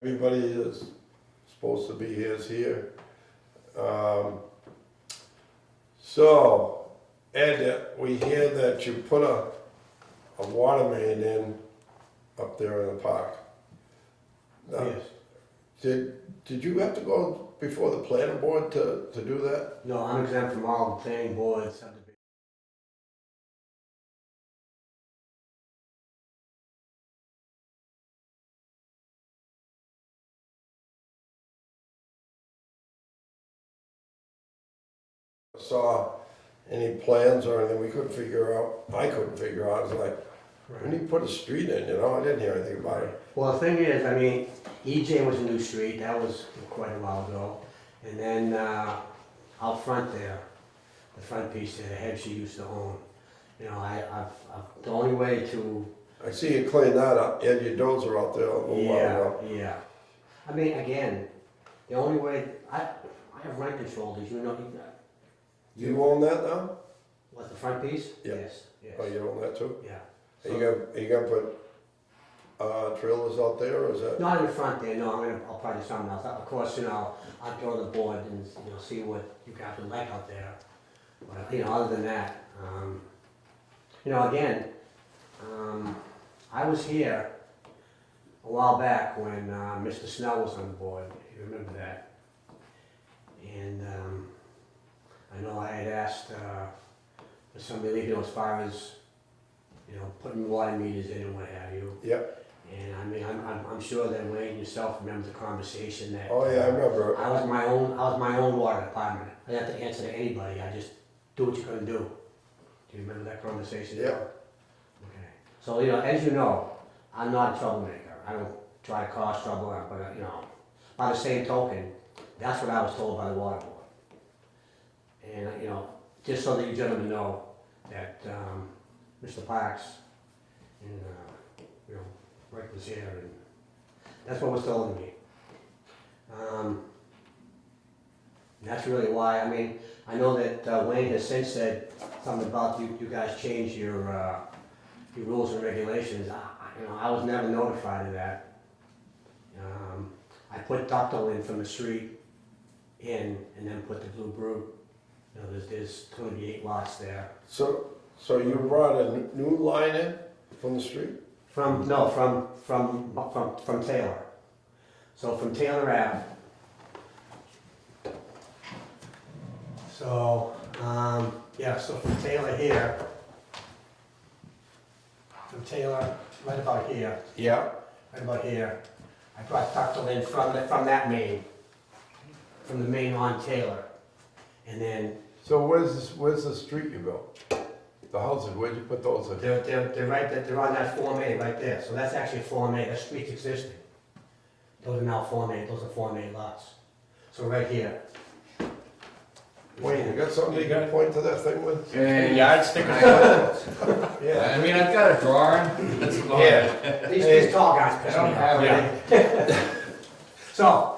Everybody is supposed to be here. So, Ed, we hear that you put a water main in up there in the park. Now, Yes. Did you have to go before the planning board to do that? No, I'm exempt from all the planning boards, subdivision. Saw any plans or anything we couldn't figure out, I couldn't figure out, I was like, when you put a street in, I didn't hear anything about it. Well, the thing is, I mean, EJ was a new street, that was quite a while ago. And then out front there, the front piece there, the head she used to own. You know, the only way to... I see you clean that up, you had your dozer out there a little while ago. Yeah. I mean, again, the only way, I have rent control, did you know that? You own that now? What, the front piece? Yeah. Yes, yes. Oh, you own that too? Yeah. Are you gonna put trailers out there, or is that? Not in the front there, no, I'll probably do something else. Of course, I'll go to the board and, see what you guys would like out there. But, other than that, again, I was here a while back when Mr. Snell was on the board, if you remember that. And I know I had asked for some relief, as far as, putting water meters in and what have you. Yep. And I mean, I'm sure that Wayne yourself remembers the conversation that. Oh yeah, I remember. I was my own water department. I didn't have to answer to anybody. I just do what you couldn't do. Do you remember that conversation? Yeah. Okay. So as you know, I'm not a troublemaker. I don't try to cause trouble, but by the same token, that's what I was told by the water board. And just so that you gentlemen know that Mr. Parks and Rick was here, and that's what was told to me. That's really why. I mean, I know that Wayne has since said something about you guys changed your rules and regulations. I was never notified of that. I put ductile in from the street in, and then put the blue brood. There's going to be 8 lots there. So you brought a new line in from the street? From Taylor. So from Taylor Ave. So so from Taylor here, from Taylor right about here. Yeah. Right about here. I brought ductile in from that main, from the main on Taylor, and then. So where's the street you built? The houses, where'd you put those in? They're right, they're on that Form A right there, so that's actually a Form A, that street's existing. Those are now Form A, those are Form A lots. So right here. Wayne, you got something you can point to that thing with? Yardstick. Yeah. I mean, I've got a drawing. That's about it. These tall guys piss me I off. don't have So,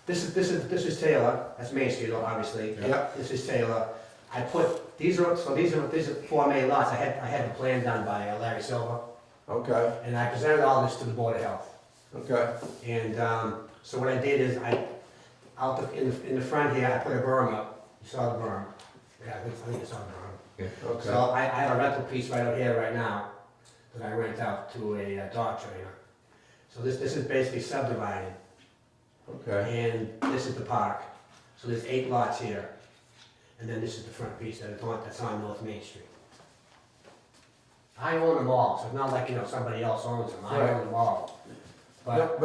this is Taylor, that's Main Street obviously. Yeah. This is Taylor. I put, these are Form A lots, I had the plan done by Larry Silva. Okay. And I presented all this to the Board of Health. Okay. And so what I did is in the front here, I put a berm up. You saw the berm. Yeah, I think you saw the berm. Okay. So I have a rental piece right out here right now that I rent out to a dog trainer. So this is basically subdivided. Okay. And this is the park. So there's 8 lots here. And then this is the front piece that's on North Main Street. I own them all, so it's not like somebody else owns them. I own them all. But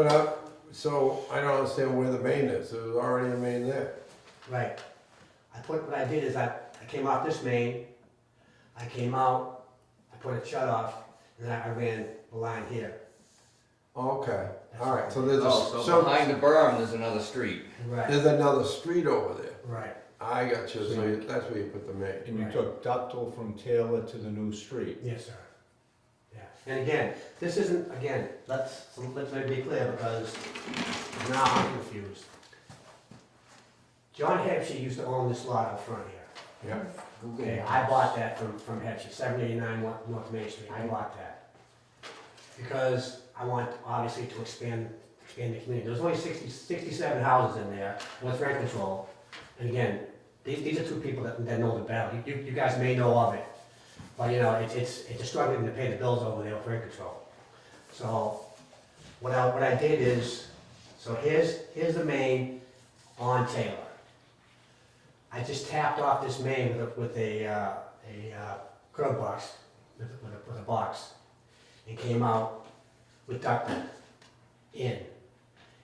So I don't understand where the main is. There's already a main there. right. What I did is I came off this main, I came out, I put a shut off, and then I ran the line here. Okay. All right. So there's So behind the berm, there's another street. Right. there's another street over there. Right. I got you. So that's where you put the main. And you took ductile from Taylor to the new street. Yes, sir. Yeah. And again, this isn't, let's maybe be clear because now I'm confused. John Hebsey used to own this lot up front here. Yeah. Okay, I bought that from Hebsey, 789 North Main Street. I bought that because I want obviously to expand in the community. There's only 67 houses in there with rent control. And again, these are two people that know the battle. You guys may know of it, but you know, it's a struggling to pay the bills over there with rent control. So what I did is, so here's the main on Taylor. I just tapped off this main with a curb box, with a box, and came out with ducting in,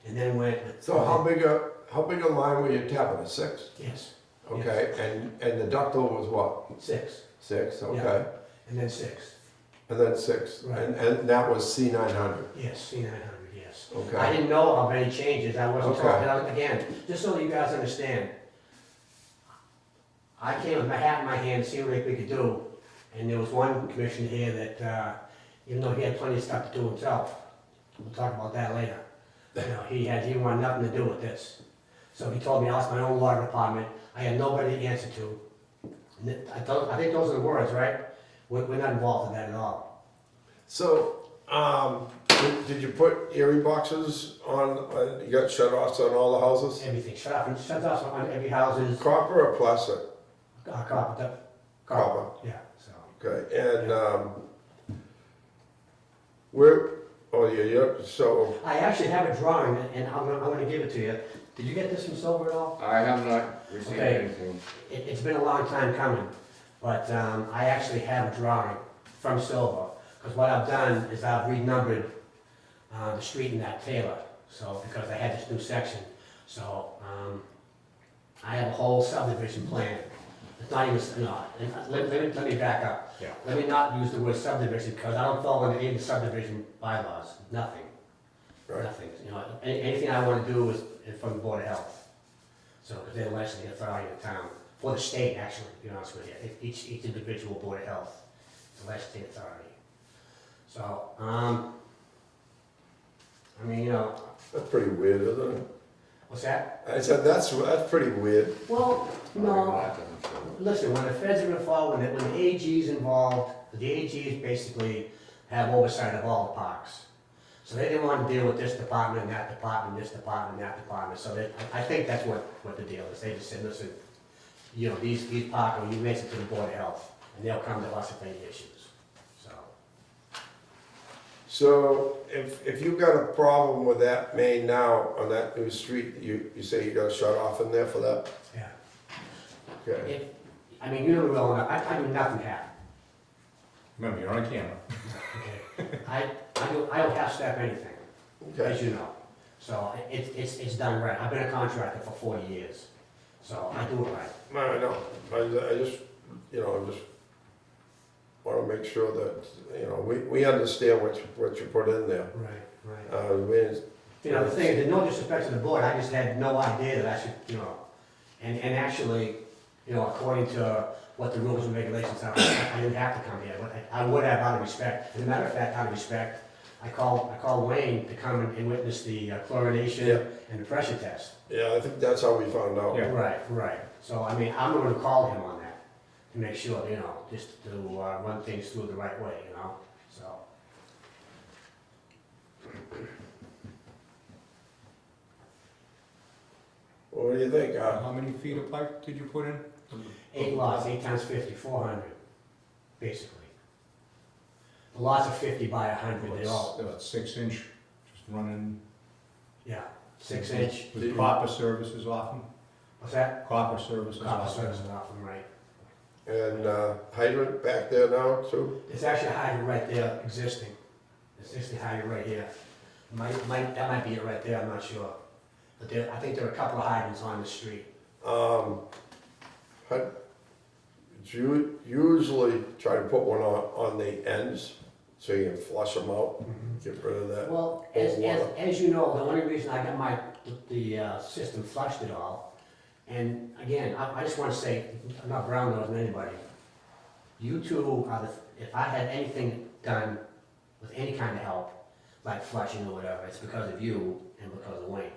and then went with. So how big a line were you tapping, a 6? Yes. Okay, and the ductile was what? 6. 6, okay. And then 6. And then 6, Right. and that was C900, Yes, C900, yes. I okay. didn't know of any changes, I wasn't Okay. told, and again, just so you guys understand, I came with my hat in my hand to see what we could do, and there was one commissioner here that, even though he had plenty of stuff to do himself, we'll talk about that later, you know, he wanted nothing to do with this. So he told me I was my own water department, I had nobody to answer to. I think those are the words, right? We're not involved in that at all. So, did you put Erie boxes on, you got shut-offs on all the houses? Everything shut off on every houses, Copper or plastic? copper, Copper. yeah, so. Okay, and, so, I actually have a drawing, and I'm gonna give it to you. Did you get this from Silver at all? I have not received Okay. anything. It's been a long time coming, but I actually have a drawing from Silver, because what I've done is I've renumbered the street in that Taylor, so, because I had this new section. So, I have a whole subdivision plan. It's not even, no, and let me back up. Yeah. Let me not use the word subdivision, because I don't fall into any of the subdivision bylaws, nothing. right, Nothing, you know, anything I wanna do is from the Board of Health. So, because they're the licensing authority in the town, for the state, actually, to be honest with you, each individual Board of Health is the licensing authority. So, I mean, you know, that's pretty weird, isn't it? what's that? I said, that's pretty weird. Well, no, That doesn't show. listen, when the feds are involved, when the AG is involved, the AGs basically have oversight of all the parks. So they didn't want to deal with this department, and that department, this department, and that department, so I think that's what the deal is, they just said, listen, you know, these parks, you raise it to the Board of Health, and they'll come to us if any issues, so. So, if you got a problem with that main now, on that new street, you say you got a shut off in there for that? Yeah. Okay, If, I mean, you know well enough, I do nothing happen, Remember, you're on camera. okay? I don't half-step anything. okay. As you know. So it's done right. I've been a contractor for 40 years, so I do it right. No, I know, I just, you know, I just wanna make sure that, you know, we understand what you put in there. Right. We, You know, the thing is, there's no disrespect to the board, I just had no idea that I should, you know, and actually, you know, according to what the rules and regulations are, I didn't have to come here, but I would have out of respect. As a matter of fact, out of respect, I called Wayne to come and witness the chlorination Yeah. and the pressure test. yeah, I think that's how we found out. Yeah. Right. So, I mean, I'm gonna call him on that, to make sure, you know, just to run things through the right way, you know, so. What do you think? How many feet of pipe did you put in? 8 lots, 8 times 50, 400, basically. The lots are 50 by 100, they all, About 6 inch, just running. yeah, 6 inch, With copper services often? what's that? Copper services Copper often. services off them, right. And hydrant back there now too? It's actually a hydrant right there, existing. Existing hydrant right here. That might be it right there, I'm not sure. But I think there are a couple of hydrants on the street. Do you usually try to put one on the ends so you can flush them out, get rid of that? Well, Old water. as you know, the only reason I got the system flushed at all, and again, I just want to say, I'm not brown nosing anybody. You two are if I had anything done with any kind of help, like flushing or whatever, it's because of you and because of Wayne.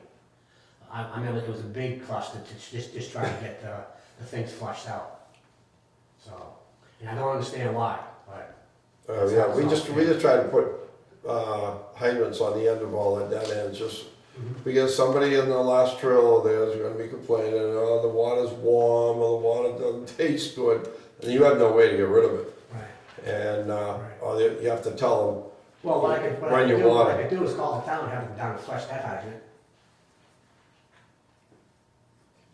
I remember it was a big cluster to just try to get the things flushed out. So, and I don't understand why, but. Yeah, we just try to put hydrants on the end of all the dead ends, just because somebody in the last trailer there is gonna be complaining, oh, the water's warm, or the water doesn't taste good, and you have no way to get rid of it. Right. And, Right. or you have to tell Well, what I Run your water. could do is call the town and have them down and flush that hydrant. them,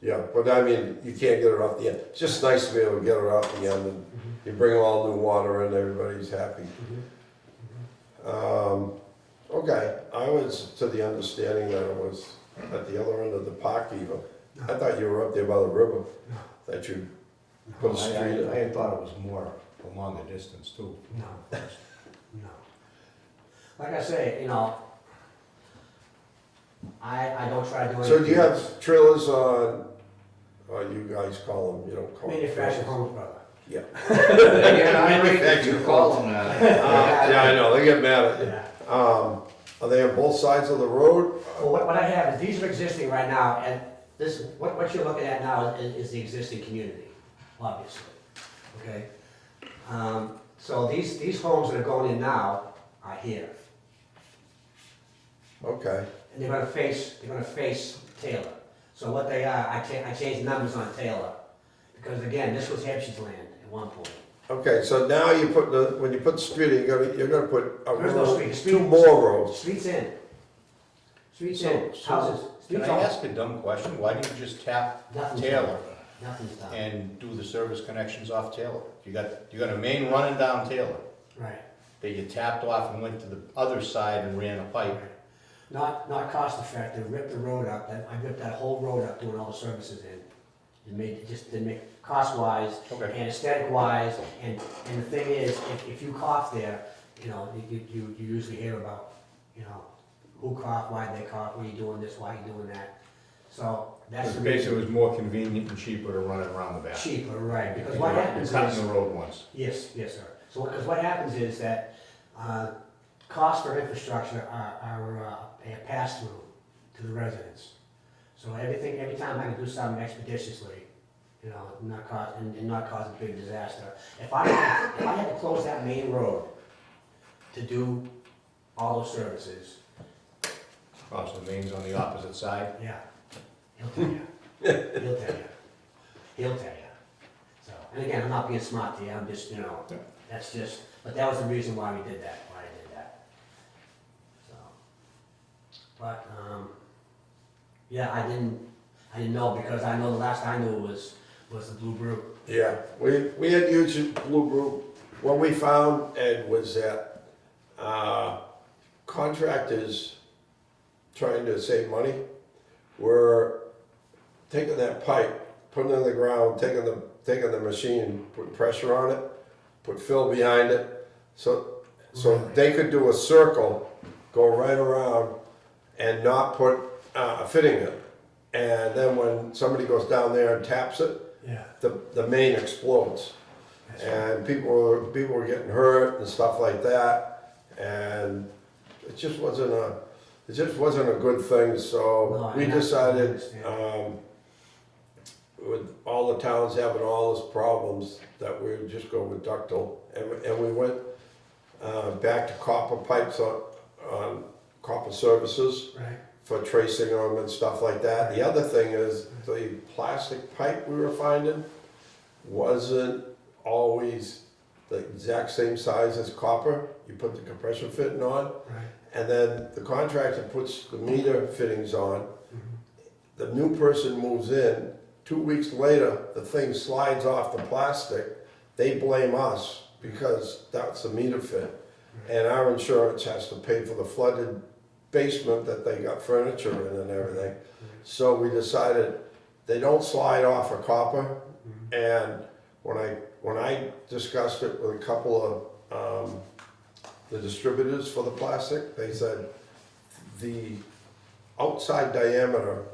yeah, but I mean, you can't get it off the end. It's just nice to be able to get it off the end, and you bring all new water in, everybody's happy. Okay, I was to the understanding that it was at the other end of the park even. I thought you were up there by the river, that you put a street in. I thought it was more a longer distance too. No, no. Like I say, you know, I don't try to do anything. So do you have trailers on, you guys call them, you don't call them. Manufactured trailers. homes, brother. Yeah. You call them that. Yeah, I know, they get mad at you. Yeah. Are they on both sides of the road? Well, what I have is, these are existing right now, and this, what you're looking at now is the existing community, obviously, okay? So these homes that are going in now are here, Okay, and they're gonna face Taylor. So what they are, I changed numbers on Taylor, because again, this was Hampshire's land at one point. okay, so now you put the, when you put the street in, you're gonna put a There's no road, street. two more roads. Streets in. Streets in, houses, Can streets I on. ask a dumb question? Why didn't you just tap Nothing's Taylor done. Nothing's done. and do the service connections off Taylor? You got a main running down Taylor Right. that you tapped off and went to the other side and ran a pipe. Not cost effective, ripped the road up, I ripped that whole road up doing all the services in. It just didn't make, cost wise Okay. and aesthetic wise, and the thing is, if you cough there, you know, you usually hear about, you know, who coughed, why they coughed, why you doing this, why you doing that. So that's the Basically, it reason. was more convenient and cheaper to run it around the back. Cheaper, right, because You what cut- happens you cut is. in the road once. Yes, yes, sir. So, because what happens is that, costs for infrastructure are a pass-through to the residents. So every time I can do something expeditiously, you know, not cause a big disaster. If I had to close that main road to do all those services, Oh, so the main's on the opposite side? yeah, he'll tell you. He'll tell you. He'll tell you. So, and again, I'm not being smart to you, I'm just, you know, Yeah. that's just, but that was the reason why we did that, why I did that. So, but, yeah, I didn't know, because I know the last I knew was the Blue Brew. Yeah, we had used Blue Brew. What we found, Ed, was that contractors trying to save money were taking that pipe, putting it in the ground, taking the machine, putting pressure on it, put fill behind it, so they could do a circle, go right around, and not put a fitting in. And then when somebody goes down there and taps it, Yeah. the main explodes. And people were getting hurt and stuff like that, and it just wasn't a good thing, so No, we I decided, understand. with all the towns having all these problems, that we would just go with ductile, and we went, back to copper pipes on copper services Right. for tracing them and stuff like that. The other thing is, the plastic pipe we were finding wasn't always the exact same size as copper. You put the compression fitting on, Right. and then the contractor puts the meter fittings on. Mm-hmm. The new person moves in, 2 weeks later, the thing slides off the plastic. They blame us because that's the meter fit. And our insurance has to pay for the flooded basement that they got furniture in and everything. So we decided they don't slide off a copper. And when I discussed it with a couple of the distributors for the plastic, they said the outside diameter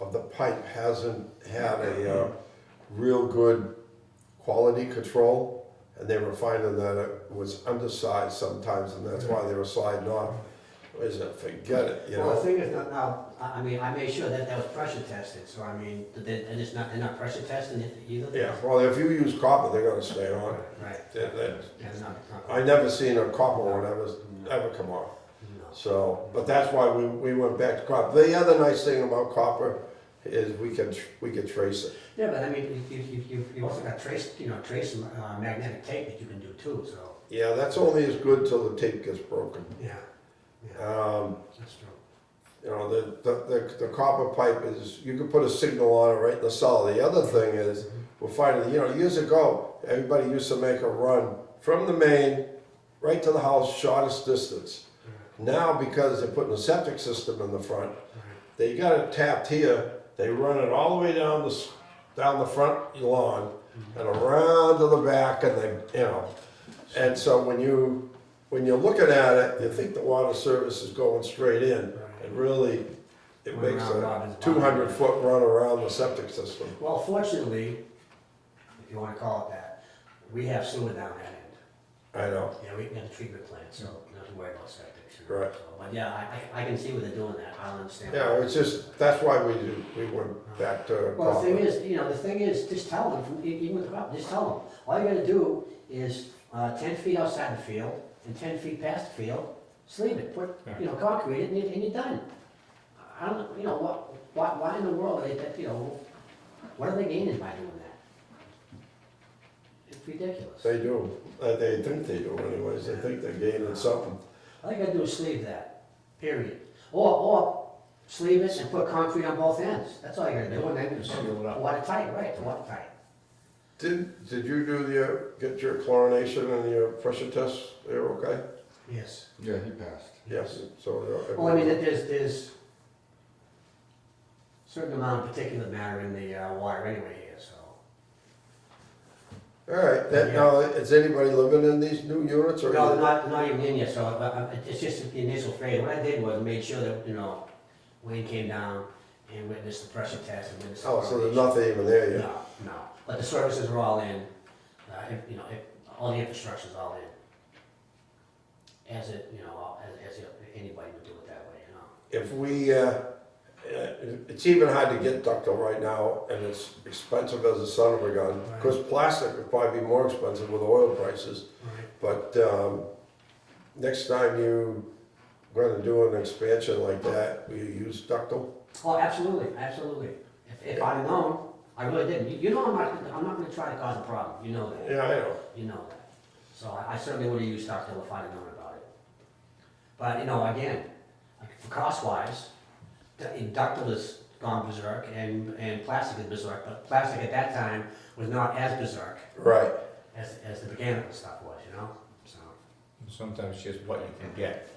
of the pipe hasn't had a real good quality control, and they were finding that it was undersized sometimes, and that's why they were sliding off. I said, forget it, you Well, the know? thing is, now, I mean, I made sure that was pressure tested, so I mean, they're not pressure testing it either? Yeah, well, if you use copper, they're gonna stay on. Right. They- they- Yeah, it's not. I never seen a copper one ever come off. No. So, but that's why we went back to copper. The other nice thing about copper is we can trace it. Yeah, but I mean, you also got trace magnetic tape that you can do too, so. Yeah, that's only as good till the tape gets broken. Yeah. That's true. You know, the copper pipe is, you can put a signal on it right in the solid. The other thing is, we're finding, you know, years ago, everybody used to make a run from the main right to the house, shortest distance. Now, because they're putting a septic system in the front, they got it tapped here, they run it all the way down the front lawn and around to the back, and they, you know. And so when you're looking at it, you think the water service is going straight in, and really, it Run makes around a Robin's 200-foot run around the septic system. Well, fortunately, if you wanna call it that, we have sewer down that end. I know, Yeah, we have a treatment plant, so not to worry about septic. Right. So, but yeah, I can see where they're doing that, I don't understand. yeah, it's just, that's why we went back to Well, the thing copper. is, just tell them, even with the crop, just tell them, all you gotta do is, 10 feet outside the field and 10 feet past the field, sleeve it, put, concrete it, and you're done. I don't, why in the world are they, what are they gaining by doing that? It's ridiculous. They do, they think they do anyways, they think they're gaining something. All you gotta do is sleeve that, period. Or sleeve it and put concrete on both ends, that's all you gotta do, and then Just seal it up. watertight, right, it's watertight. Did you do get your chlorination and your pressure tests, they're okay? Yes. Yeah, he passed. Yes, so. Well, I mean, there's certain amount of particulate matter in the water anyway here, so. All right, now, is anybody living in these new units or? No, not even in yet, so it's just the initial phase. What I did was made sure that, Wayne came down and witnessed the pressure test and witnessed the Oh, so there's chlorination. nothing even there yet? No, but the services are all in, all the infrastructure's all in. As anybody would do it that way, If we, it's even hard to get ductile right now, and it's expensive as a son of a gun. Right. Because plastic would probably be more expensive with oil prices. Right. But next time you gonna do an expansion like that, will you use ductile? Oh, absolutely. If I'd have known, I really didn't. You know, I'm not gonna try to cause a problem, you know that. Yeah, I know. You know that. So I certainly would have used ductile if I'd have known about it. But, again, for cost-wise, ductile has gone berserk and plastic is berserk, but plastic at that time was not as berserk Right. as the mechanical stuff was, so. Sometimes just what you can get.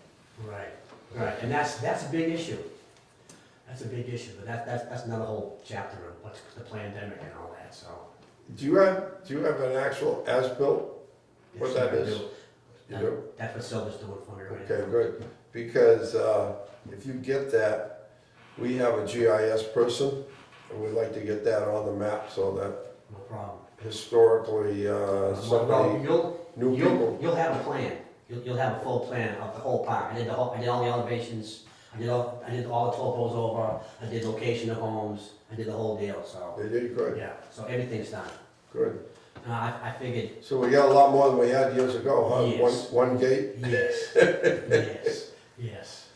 Right, and that's a big issue. That's a big issue, but that's another whole chapter of what's the pandemic and all that, so. Do you have an actual as-built? What that I is? do. You do? That's what Silver's doing for me right now. Okay, good. Because if you get that, we have a GIS person, and we'd like to get that on the map so that No problem. historically, somebody, new people. You'll have a plan. You'll have a full plan of the whole park. I did all the elevations. I did all the topos over. I did location of homes. I did the whole deal. So They did good, yeah. So everything's done. good. And I figured So we got a lot more than we had years ago, huh? Yes. One gate? yes,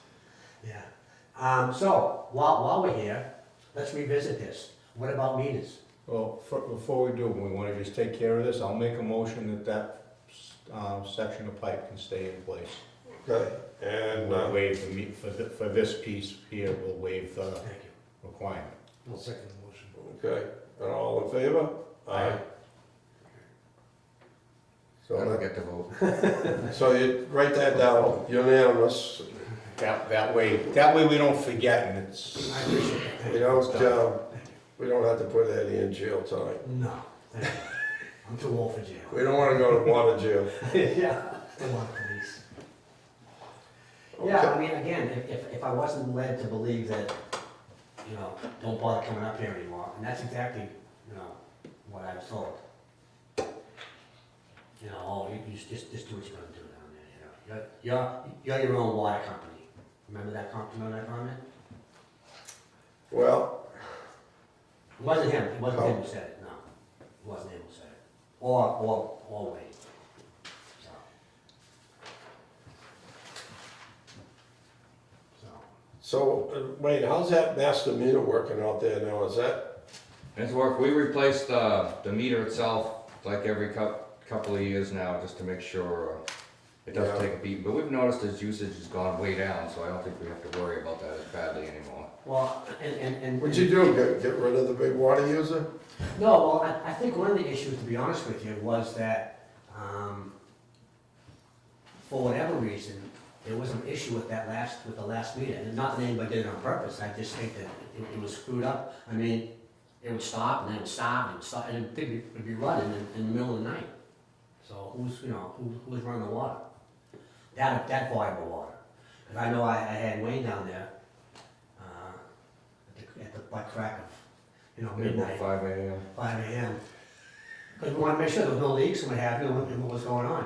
yeah. So while we're here, let's revisit this. What about meters? Well, before we do, we wanna just take care of this, I'll make a motion that section of pipe can stay in place. Okay, and, We'll waive for this piece here, we'll waive the Thank you. requirement. I'll second the motion. okay, and all in favor? Aye. So I don't that, get to vote. so you write that down, unanimous. That way we don't forget, and it's, I appreciate it. We don't have to put Eddie in jail tonight. No, thank you. I'm too old for jail. We don't wanna go to water jail. Yeah, still want police. Yeah, I mean, again, if I wasn't led to believe that, don't bother coming up here anymore, and that's exactly, what I was told. You just do what you're gonna do down there, You're your own water company. Remember that comment? Well, It wasn't him who said it, no. It wasn't him who said it. Or Wayne. So. So, Wayne, how's that master meter working out there now? Is that, It's work, we replaced the meter itself like every couple of years now, just to make sure it doesn't Yeah. take a beating. But we've noticed its usage has gone way down, so I don't think we have to worry about that as badly anymore. Well, and. what'd you do, get rid of the big water user? No, well, I think one of the issues, to be honest with you, was that, for whatever reason, there was an issue with the last meter. And not that anybody did it on purpose, I just think that it was screwed up. I mean, it would stop, and then it would stop, and it would stop, and it would be running in the middle of the night. So who was running the water? That viable water. Because I know I had Wayne down there, at the butt crack of, About midnight. 5 a.m. 5 a.m. Because we wanted to make sure there was no leaks and what have you, and what was going on,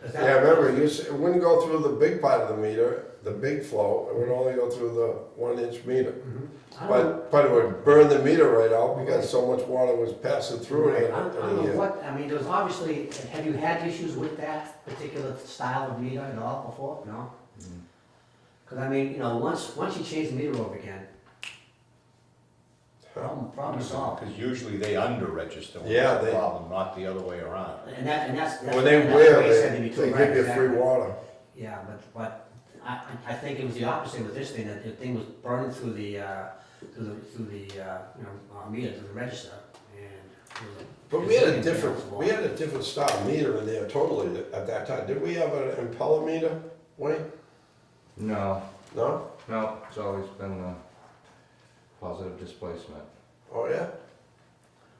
'Cause that- Yeah, remember, it wouldn't go through the big part of the meter, the big flow, it would only go through the 1-inch meter. Mhm. I don't know- But it would burn the meter right out because so much water was passing through Right, it. I don't know what, I mean, there was obviously, have you had issues with that particular style of meter at all before? No? Mhm. Because I mean, once you change the meter over again, problem solved. Because usually they under-register when Yeah, there's a they- problem, not the other way around. And that's. When they that's wear, what he said to me too, they right, give you free exactly. water. Yeah, but I think it was the opposite with this thing, that the thing was burning through the meter, through the register, and. it was But we had a gazillion different style meter in there totally at that time. Did we have an impeller meter, Wayne? No, No? no, it's always been positive displacement. Oh, yeah?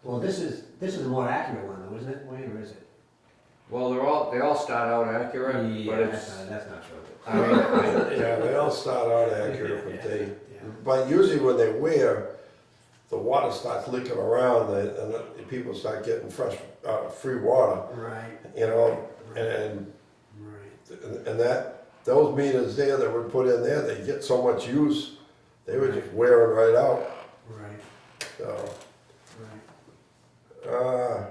Well, this is a more accurate one though, isn't it, Wayne, or is it? Well, they all start out accurate, but Yeah, it's, that's not true. I mean, Yeah, they all start out accurate, but Yeah. but usually when they wear, the water starts leaking around and people start getting free water, Right, and right. those meters there that were put in there, they get so much use, they were just wearing right out, Right, so. right.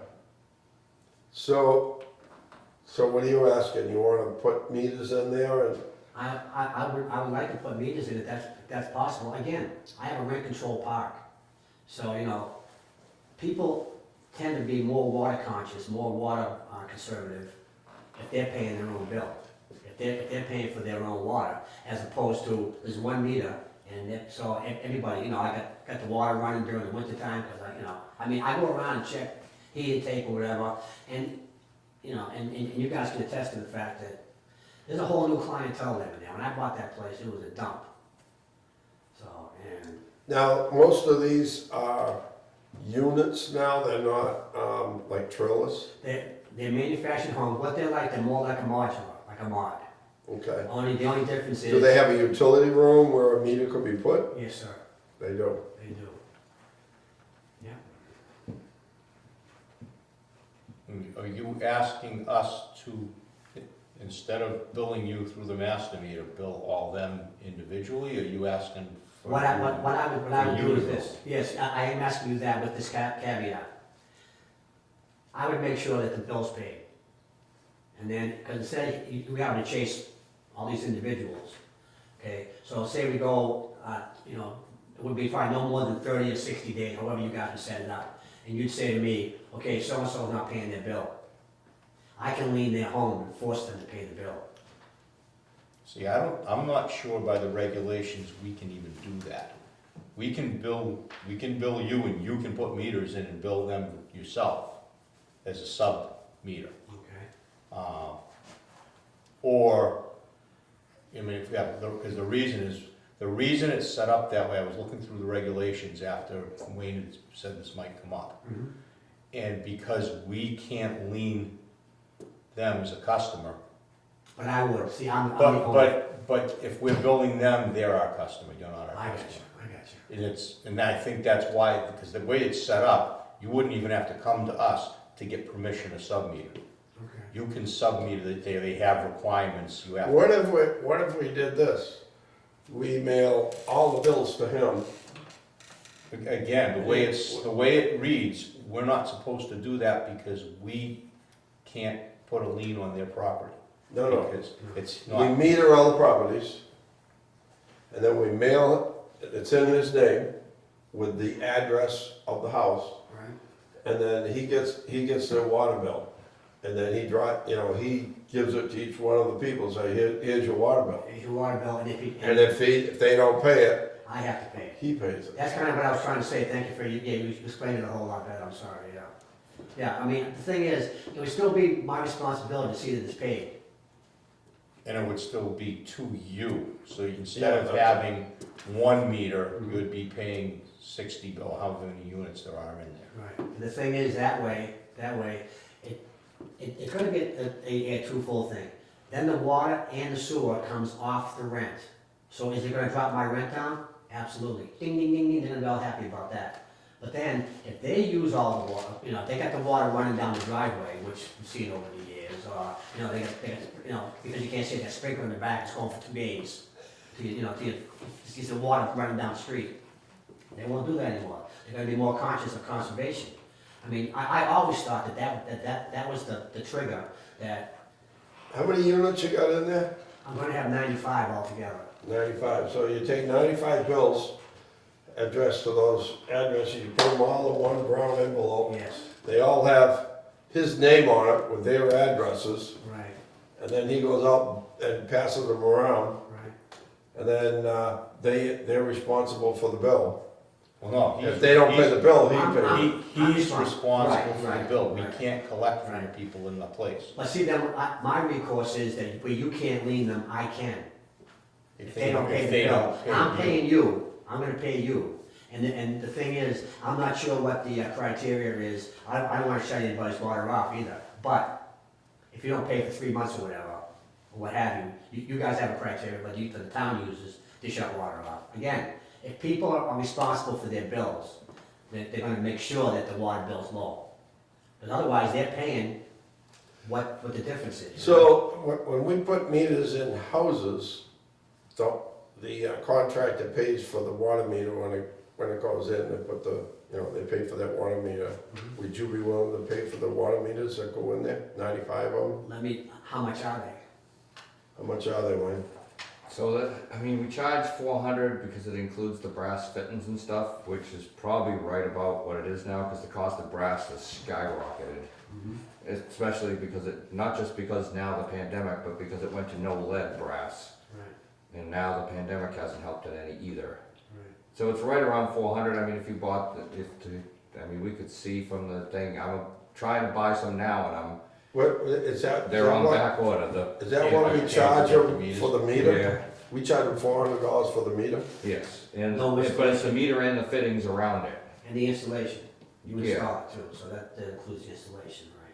So what are you asking? You wanna put meters in there and, I would like to put meters in if that's possible. Again, I have a rent control park. So, people tend to be more water conscious, more water conservative if they're paying their own bill. If they're paying for their own water, as opposed to, there's one meter, and so everybody, I got the water running during the winter time, because I go around and check heat intake or whatever, and you guys can attest to the fact that there's a whole new clientele living there. When I bought that place, it was a dump. So, and now, most of these are units now, they're not, like trailers, they're manufactured homes. What they're like, they're more like a modular, like a mod. okay? The only difference is. Do they have a utility room where a meter could be put? Yes, sir, They do. they do. Yeah. Are you asking us to, instead of billing you through the master meter, bill all them individually? Are you asking for? What I would do is for you to this. Yes, I am asking you that with this caveat. I would make sure that the bill's paid. And then, because instead, we have to chase all these individuals. Okay, so say we go, it would be probably no more than 30 or 60 days, however you guys would set it up. And you'd say to me, okay, so-and-so's not paying their bill. I can lean their home and force them to pay the bill. See, I'm not sure by the regulations we can even do that. We can bill you and you can put meters in and bill them yourself as a sub meter. Okay. Or, because the reason it's set up that way, I was looking through the regulations after Wayne had said this might come up. Mm-hmm. And because we can't lien them as a customer, But I would, see, I'm the owner. but if we're billing them, they're our customer, you're not our I got customer. you, I got you. And I think that's why, because the way it's set up, you wouldn't even have to come to us to get permission to sub-meter. Okay. You can sub-meter, they have requirements, you have. What if we did this? We mail all the bills to him. Again, the way it reads, we're not supposed to do that because we can't put a lien on their property. No. Because it's We not, meter all the properties. and then we mail it, it's in his name with the address of the house, Right. and then he gets their water bill. And then he gives it to each one of the people, say, here's your water bill. Here's your water bill, and And if they don't pay it, I have to pay it. he pays it. That's kind of what I was trying to say, thank you for, you explained it a whole lot better, I'm sorry, yeah. Yeah, I mean, the thing is, it would still be my responsibility to see that it's paid. And it would still be to you, so instead Yeah, of okay. having one meter, you would be paying 60 bill, however many units there are in there. Right. And the thing is, that way, it's gonna be a twofold thing. Then the water and the sewer comes off the rent. So is it gonna drop my rent down? Absolutely. Ding, ding, ding, ding, they're gonna be all happy about that. But then, if they use all the water, if they got the water running down the driveway, which we've seen over the years, or, they got, because you can't see that sprinkler in the back, it's going for 2 days. To see the water running down the street. They won't do that anymore. They're gonna be more conscious of conservation. I mean, I always thought that was the trigger, that How many units you got in there? I'm gonna have 95 altogether. 95, so you take 95 bills addressed to those addresses, you put them all in one brown envelope. Yes, They all have his name on it with their addresses, right, and then he goes out and passes them around, right. and then they're responsible for the bill. Well, no, If they don't pay the bill, he I'm- pays. I'm- he's responsible Right, for the right, bill, we right. can't collect from the Right. people in the place. But see, then, my recourse is that where you can't lien them, I can. If they don't pay if the they bill, don't pay I'm you. paying you, I'm gonna pay you. And the thing is, I'm not sure what the criteria is, I don't wanna shut anybody's water off either. But if you don't pay for 3 months or whatever, or what have you guys have a criteria, but the town uses to shut water off. Again, if people are responsible for their bills, they're gonna make sure that the water bill's low. But otherwise, they're paying what the difference is. So, when we put meters in houses, the contractor pays for the water meter when it goes in, they put they pay for that water meter. Would you be willing to pay for the water meters that go in there, 95 of them? How much are they? How much are they, Wayne? So we charge 400 because it includes the brass fittings and stuff, which is probably right about what it is now, because the cost of brass has skyrocketed. Especially because not just because now the pandemic, but because it went to no lead brass. Right, And now the pandemic hasn't helped it any either. right. So it's right around 400. I mean, if you bought, we could see from the thing. I'm trying to buy some now, and What, is that? they're on back order. Is that what we charge them for the meter? Yeah. We charge them $400 for the meter? Yes, and No, but it's the meter and the fittings around it. And the installation, you Yeah. install it too, so that includes the installation, right?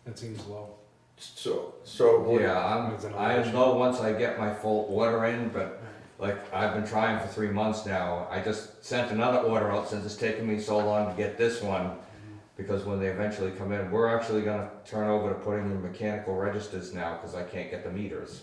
That seems low. So. Yeah, It's an I election. know once I get my full order in, but like I've been trying for 3 months now. I just sent another order out since it's taken me so long to get this one. Because when they eventually come in, we're actually gonna turn over to putting in mechanical registers now, because I can't get the meters.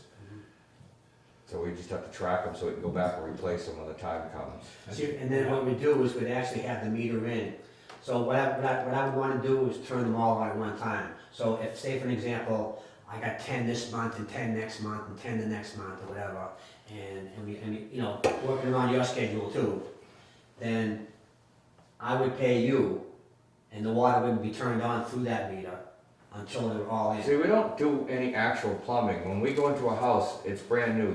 So we just have to track them so we can go back and replace them when the time comes. See, and then what we do is we'd actually have the meter in. So what I would wanna do is turn them all on at one time. So if, say for an example, I got 10 this month and 10 next month and 10 the next month or whatever, and we, working around your schedule too, then I would pay you, and the water wouldn't be turned on through that meter until they were all in. See, we don't do any actual plumbing. When we go into a house, it's brand new.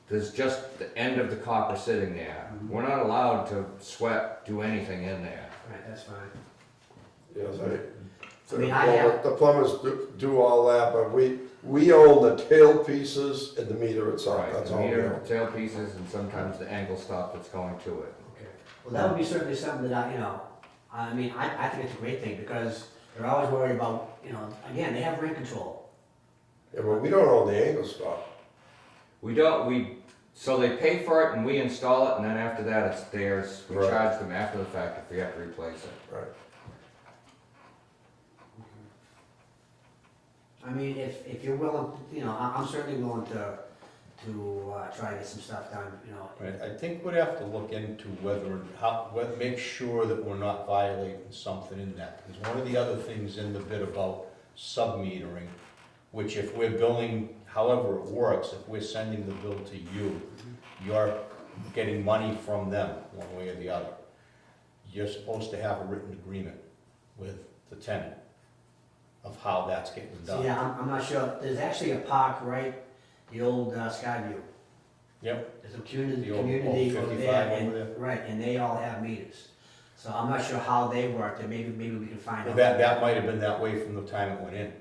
There's just the end of the copper sitting there. We're not allowed to sweat, do anything in there. Right, that's fine. Yes, I mean, I have- the plumbers do all that, but we own the tail pieces and the meter itself, Right, that's the all we meter, own. tail pieces, and sometimes the angle stop that's going to it. Okay. Well, that would be certainly something that I think it's a great thing, because they're always worried about, again, they have rent control. Yeah, but we don't own the angle stop. So they pay for it and we install it, and then after that it's theirs. We Right. charge them after the fact if we have to replace it. Right. I mean, if you're willing, I'm certainly willing to try to get some stuff done, Right, I think we'd have to look into make sure that we're not violating something in that. Because one of the other things in the bit about sub-metering, which if we're billing however it works, if we're sending the bill to you, you're getting money from them, one way or the other. You're supposed to have a written agreement with the tenant of how that's getting done. See, I'm not sure, there's actually a park, right, the old Skyview. Yep, There's a community, The old community over 55 there, over and, there. right, and they all have meters. So I'm not sure how they work, and maybe we can find well, out. that might have been that way from the time it went in.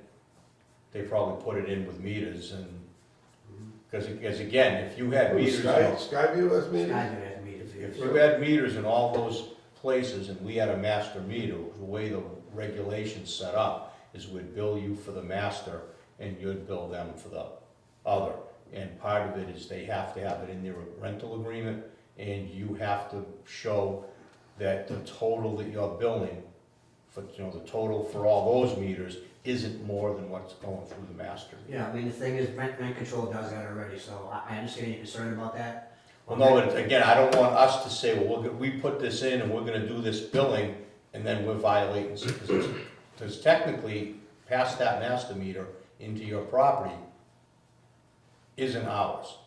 They probably put it in with meters and, because again, if you had meters. Skyview has meters? Skyview has meters. If you had meters in all those places and we had a master meter, the way the regulations set up is we'd bill you for the master and you'd bill them for the other. And part of it is they have to have it in their rental agreement, and you have to show that the total that you're billing for, the total for all those meters isn't more than what's going through the master. Yeah, I mean, the thing is, rent control does that already, so I understand your concern about that. Well, no, but again, I don't want us to say, well, we put this in and we're gonna do this billing, and then we're violating, because technically, past that master meter into your property isn't ours.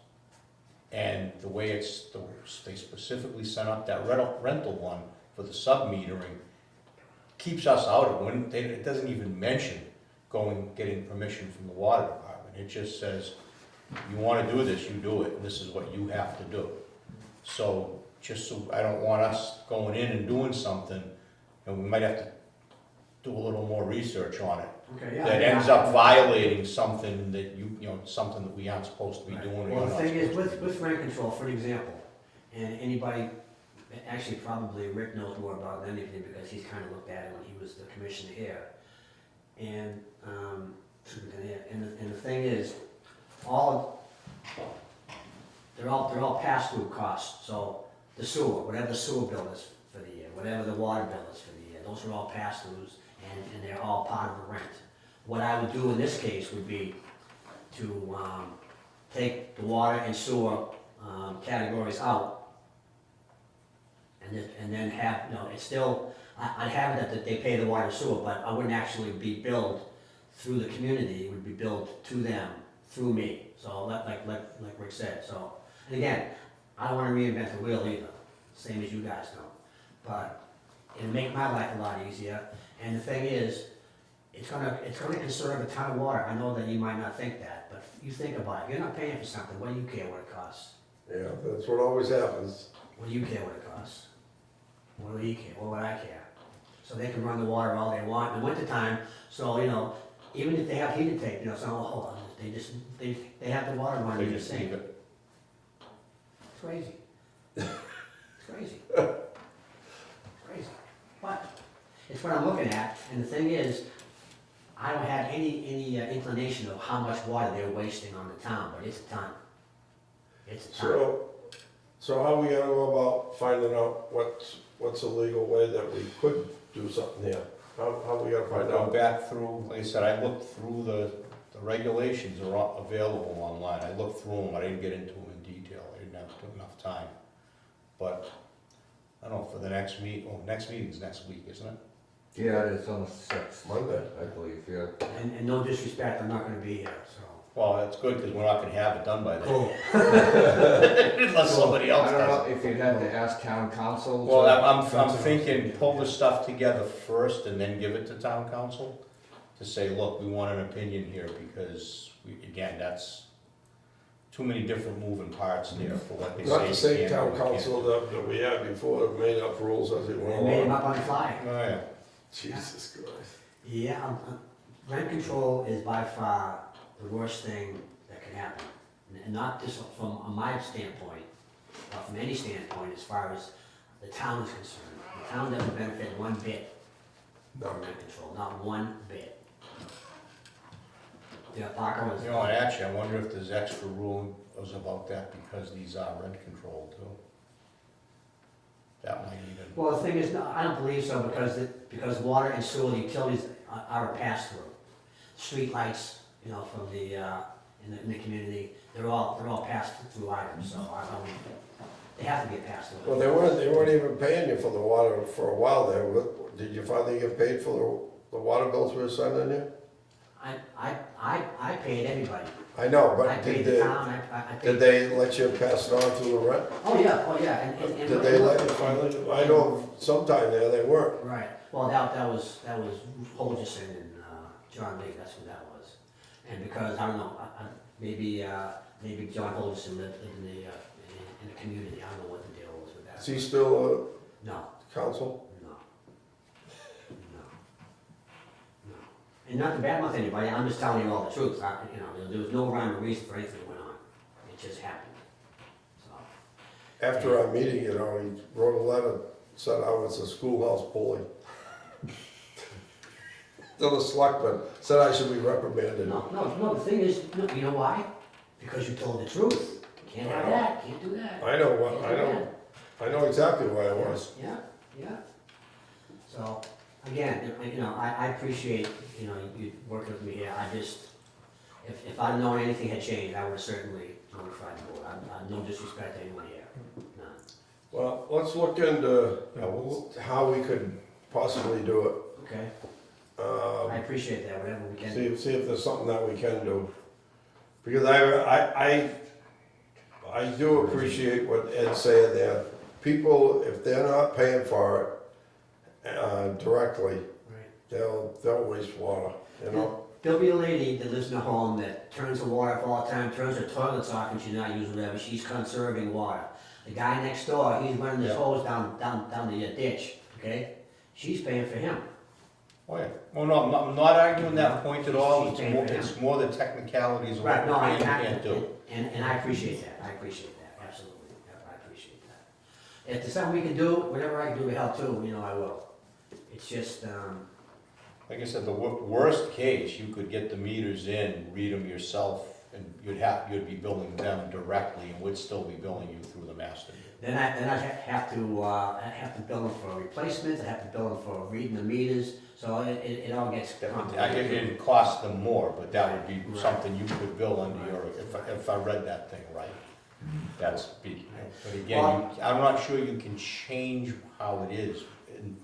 And the way they specifically set up that rental one for the sub-metering keeps us out of it. It doesn't even mention getting permission from the water department. It just says, you wanna do this, you do it, and this is what you have to do. So, I don't want us going in and doing something, and we might have to do a little more research on it. Okay, yeah. That ends up violating something that something that we aren't supposed to be doing. or Well, the you're thing not is, supposed with rent control, for example, and anybody, actually probably Rick knows more about it than anything because he's kind of looked at it when he was the commissioner here. And, and the thing is, they're all pass-through costs. So the sewer, whatever the sewer bill is for the year, whatever the water bill is for the year, those are all pass-throughs, and they're all part of the rent. What I would do in this case would be to take the water and sewer categories out, and then have, it's still, I'd have it that they pay the water and sewer, but I wouldn't actually be billed through the community, it would be billed to them, through me. So like Rick said, so, and again, I don't wanna reinvent the wheel either, same as you guys know, but it'll make my life a lot easier, and the thing is, it's gonna conserve a ton of water. I know that you might not think that, but you think about it, you're not paying for something, what do you care what it costs? Yeah, that's what always happens. What do you care what it costs? What do you care? What would I care? So they can run the water all they want in the wintertime, so, even if they have heated tape, so, hold on, they have the water to. running They the just same. leave it. It's crazy. It's crazy. It's crazy. But it's what I'm looking at, and the thing is, I don't have any inclination of how much water they're wasting on the town, but it's a ton. It's a ton. So how are we gonna go about finding out what's a legal way that we could do something here? How we gonna I find go out? back through, like I said, I looked through the regulations are available online. I looked through them, I didn't get into them in detail, I didn't have enough time. But, I don't know, for the next meeting's next week, isn't it? Yeah, it's on the 6th. Monday. I believe, yeah. And no disrespect, I'm not gonna be here, so. Well, that's good, because we're not gonna have it done by then. Cool. Unless somebody else I don't does it. know if you'd have to ask town council. Well, I'm thinking, pull the stuff together first and then give it to town council to say, look, we want an opinion here, because again, that's too many different moving parts there for what they say. Not the same you can town and can't council do. that we had before, that made up rules as they went I made them along. up on the fly. Oh, yeah. Jesus Christ. Yeah, rent control is by far the worst thing that can happen. And not just from my standpoint, but from any standpoint as far as the town is concerned. The town doesn't benefit one bit No. from rent control, not one bit. Yeah, Parker was. You know, and actually, I wonder if there's extra rules about that because these are rent controlled too. That might even. Well, the thing is, no, I don't believe so because water and sewer utilities are a pass-through. Street lights, from the, in the community, they're all pass-through items, so I don't, they have to be a pass-through. Well, they weren't even paying you for the water for a while there. Did you finally get paid for the water bills we were sending you? I paid everybody. I know, I but paid the town, I paid. did they let you pass it on through the rent? Oh, yeah, and. Did they let you finally? I know sometime there they weren't. Right, well, that was Holgerson and, John Lee, that's who that was. And because, I don't know, maybe John Holgerson lived in the community, I don't know what the deal was with that. Is he still No, council? no. And not to badmouth anybody, I'm just telling you all the truth, there was no rhyme or reason for anything that went on, it just happened, so. After our meeting, he wrote a letter, said I was a schoolhouse bully. To the selectmen, said I should be reprimanded. No, the thing is, you know why? Because you told the truth, can't have that, can't do that. I know what, Can't do that. I know exactly why I was. Yeah. So, again, I appreciate, you working with me here, I just, if I'd known anything had changed, I would have certainly notified the board. No disrespect to anyone here, none. Well, let's look into how we could possibly do it. Okay, I appreciate that, whatever we can. See if there's something that we can do. Because I do appreciate what Ed's saying there. People, if they're not paying for it directly, Right. they'll waste water, There'll be a lady that lives in a home that turns the water off all the time, turns her toilets off and she's not using whatever, she's conserving water. The guy next door, he's running his Yeah. hose down the ditch, okay? She's paying for him. Oh, yeah. Well, no, I'm not arguing that point at all. She's paying for him. It's more the technicalities of Right, what no, we can and can't do. and I appreciate that, absolutely, yeah, I appreciate that. If there's something we can do, whatever I can do to help too, I will. It's just, Like I said, the worst case, you could get the meters in, read them yourself, and you'd be billing them directly, and we'd still be billing you through the master meter. then I'd have to bill them for replacements, I'd have to bill them for reading the meters, so it all gets complicated. It'd cost them more, but that would be Right. something you could bill under your, if I read that thing right. That's big. But again, I'm not sure you can change how it is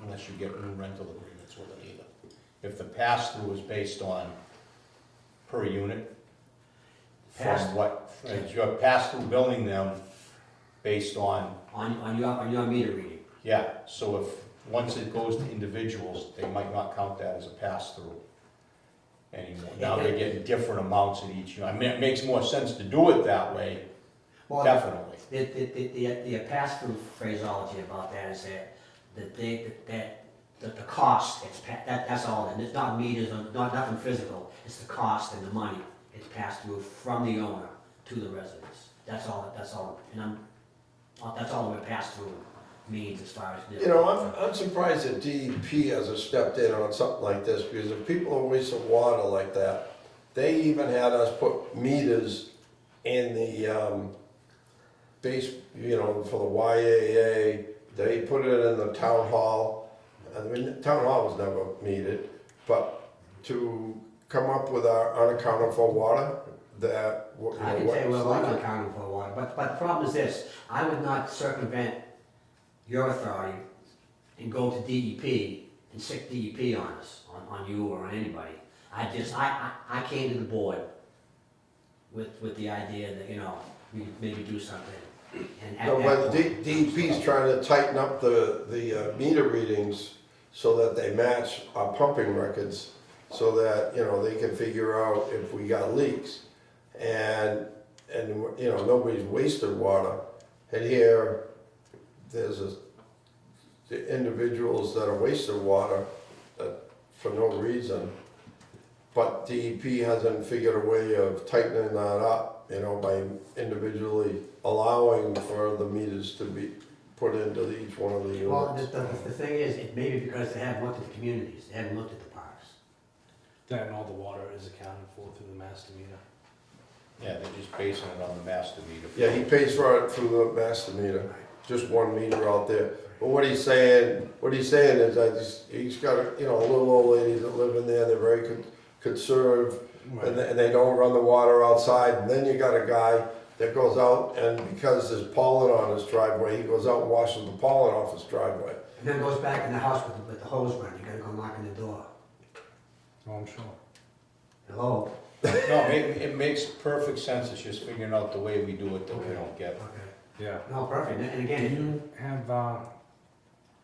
unless you get new rental agreements with it either. If the pass-through is based on per unit, if you're pass-through billing them based on, On your meter reading. yeah, so if, once it goes to individuals, they might not count that as a pass-through anymore. Now they're getting different amounts at each unit. I mean, it makes more sense to do it that way, Well, definitely. The pass-through phraseology about that is that the cost, that's all, and it's not meters, nothing physical, it's the cost and the money. It's passed through from the owner to the residents. That's all, and that's all the pass-through means as far as. I'm surprised that DEP hasn't stepped in on something like this, because if people are wasting water like that, they even had us put meters in the base, for the YAA, they put it in the town hall. I mean, the town hall was never metered, but to come up with our unaccounted for water, that, I can say we're like accounting for water, but the problem is this, I would not circumvent your authority and go to DEP and stick DEP on us, on you or on anybody. I came to the board with the idea that, we could maybe do something. And at No, that but point- DEP's trying to tighten up the meter readings so that they match our pumping records, so that, they can figure out if we got leaks. And nobody's wasted water. And here, there's the individuals that are wasting water for no reason. But DEP hasn't figured a way of tightening that up, by individually allowing for the meters to be put into each one of the units. Well, the thing is, it may be because they haven't looked at the communities, they haven't looked at the parks. That and all the water is accounted for through the master meter. Yeah, they're just basing it on the master meter. Yeah, he pays for it through the master meter, just one meter out there. But what he's saying is he's got a little old ladies that live in there, they're very conservative, and they don't run the water outside. And then you got a guy that goes out, and because there's pollen on his driveway, he goes out and washes the pollen off his driveway. And then goes back in the house with the hose run, you gotta go knock on the door. Oh, I'm sure. Hello? No, it makes perfect sense, it's just figuring out the way we do it that we don't get. Okay. Yeah. No, perfect, and Do again, you have,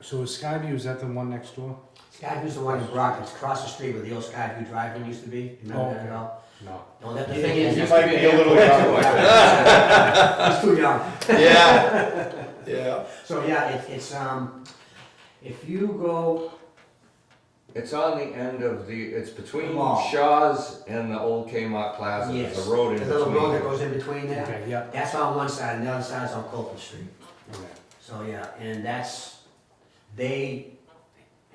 so is Skyview, is that the one next door? Skyview's the one in Brockton, it's across the street where the old Skyview Drive-In used to be, remember that Okay. at all? No. No, the thing is, You it's might be a little young. He's too young. Yeah, yeah. So, yeah, it's, if you go, It's on the end of it's between Mall. Shaw's and the old Kmart Plaza, yes, there's a road in the little road that between. goes in between there, Okay, yeah, that's on one side, and the other side's on Colton Street. okay. So, yeah, and that's, and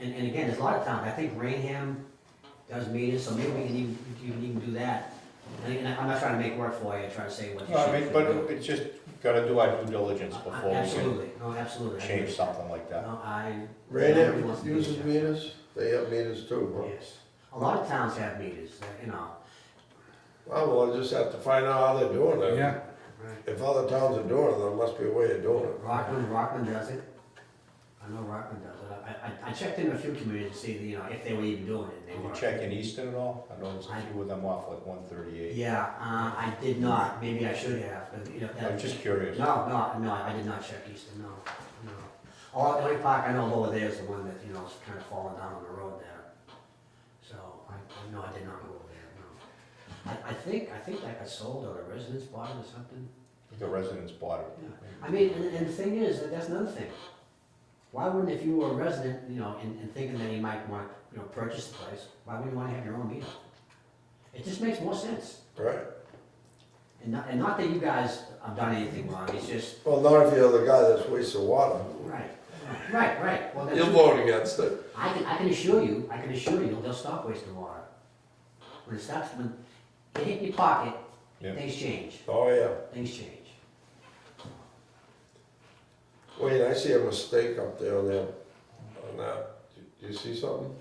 again, there's a lot of towns, I think Rainham does meters, so maybe we can even do that. And I'm not trying to make work for you, I'm trying to say what you No, I should. mean, but it's just, gotta do our due diligence before we Absolutely, no, absolutely. can I agree. change something like that. No, I. Rainham wants to do uses that. meters, they have meters too, huh? Yes, a lot of towns have meters, you know. Well, I just have to find out how they're doing it. Yeah, If other towns are doing it, there must be a way of doing it. Rockland does it. I know Rockland does it. I checked in a few communities to see, you know, if they were even doing it. They Did you were. check in Easton at all? I noticed a few of them off like 138. Yeah, I did not. Maybe I should have, but, you know. I'm just curious. No, I did not check Easton, no. The only park I know over there is the one that, you know, is kind of falling down on the road there. So, no, I did not go over there, no. I think that got sold or a residence bought it or something. The residents bought it. Yeah. I mean, and the thing is, that's another thing. Why wouldn't, if you were a resident, you know, and thinking that you might want to, you know, purchase the place, why wouldn't you want to have your own meter? It just makes more sense. Right. And not that you guys have done anything wrong, it's just, Well, not if you're the guy that's wasting water. right. Well, You'll that's, vote against it. I can assure you, they'll stop wasting water. When it starts, when it hit your pocket, Yeah. things change, Oh, yeah. things change. Wait, I see a mistake up there on that. Do you see something?